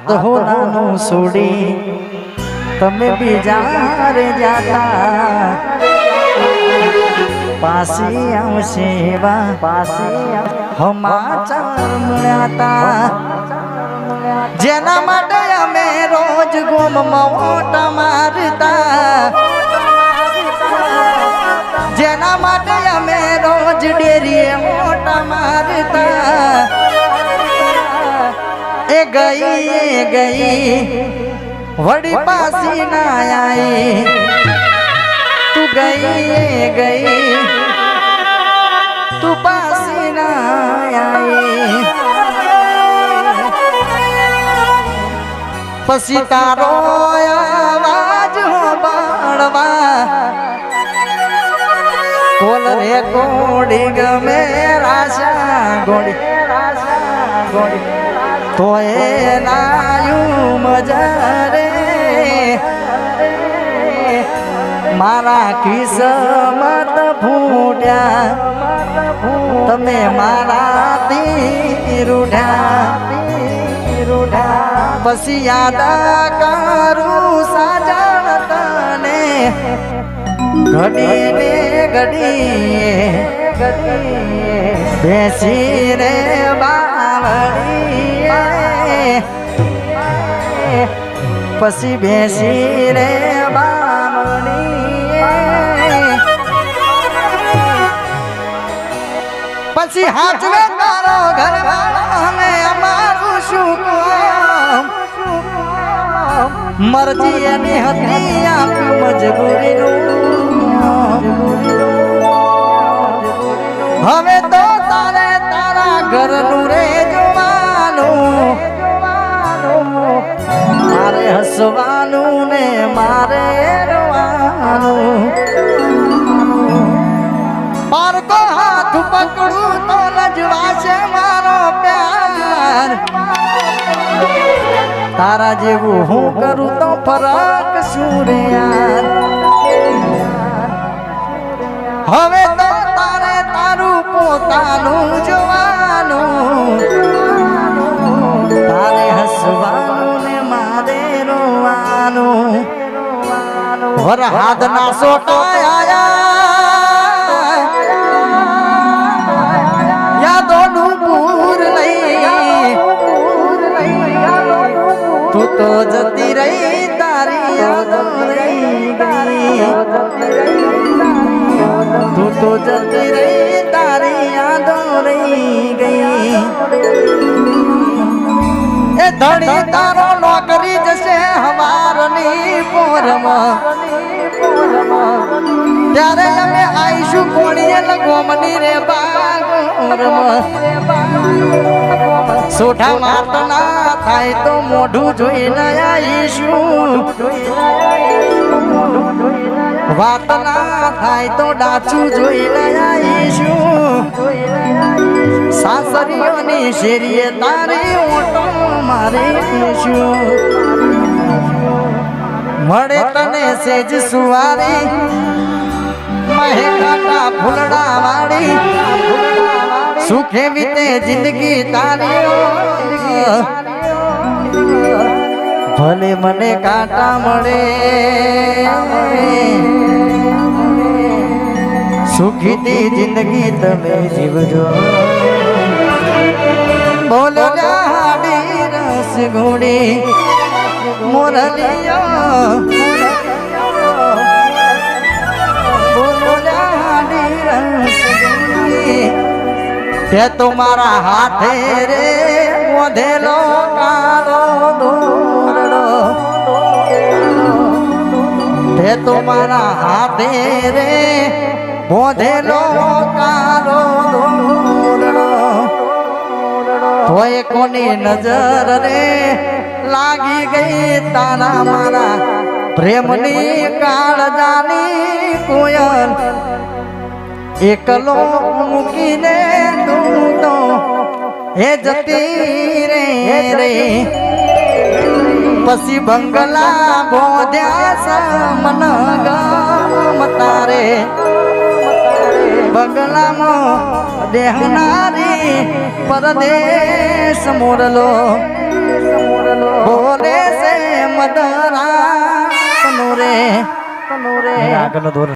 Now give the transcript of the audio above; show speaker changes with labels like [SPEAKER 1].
[SPEAKER 1] હાથ હોલાનું છોડી તમે બીજા રે જાતા પાસી આવશે સમાચાર મળ્યા જેના માટે અમે રોજ ગોમમાં ઓટા મારતા જેના માટે અમે રોજ ડેરીએ ઓટા મારતા એ ગઈ વડી પાસી ના આઈ તું ગઈ તું પાસી ના આઈ પછી તારો આવાજ હોંભળવા કોલ રે કોડી ગમે રાશા ગોડી તો એ નાયું મજરે મારા કિસ્મત ફૂટ્યા તમે મારાથી રૂઠ્યા પછી યાદ કરું સાજણ તને ઘડી બેસી રે બાવળી પછી બેસી રે બાવળી પછી હાચવે તારો ઘરવાળો ને અમારું શું કામ મરજી એની હતી આપી મજબૂરીનું હવે તો તારે તારા ઘરનું રે જોવાનું મારે હસવાનું ને મારે રોવાનું પારકો હાથ પકડું તો લજવાશે મારો પ્યાર તારા જેવું હું કરું તો ફરક શું રે યાર હવે તો તારે તારું પોતાનું જોવાનું તારે હસવાનું ને મારે રોવાનું વરહાદ ના સોટાયા યાદોનું પૂર લઈ તું તો જતી રહી તારી યાદો રહી ગઈ તું તો જતી રહી તારી યાદો રહી ગઈ એ ધણી તારો નોકરી જશે હવારની પોરમાં ત્યારે અમે આઈશું કોણીએ લગોમની રે બાગોરમાં સોઠા માત ના થાય તો મોઢું જોઈને આઈશું વાત ના થાય તો ડાચું જોઈને આઈશું સાસરીઓની શેરીએ તારી ઓટો મારીશું મળે તને સેજ સુવારી મહેકાટા ફૂલડા વાળી સુખે વીતે જિંદગી તારી ભલે મને કાંટા મળે સુખીતી જિંદગી તમે જીવજો બોલો હાડી રસ ઘોડી મોરલિયો બોલો હાડી રસ ઘોડી તે તમારા હાથે રે મોધેલો કાળો દોરડો તે તમારા હાથે રે મોધેલો કાળો દોરડો તોય કોની નજર રે લાગી ગઈ તારા મારા પ્રેમની કાળજાની કોયલ એકલો મૂકીને તું તો હે જતી રે પછી બંગલા બોધ્યા મન ગમ તારે બંગલામાં દેહનારી પરદેશ મોરલો યાદ રાખનું રે
[SPEAKER 2] આગળનો દોર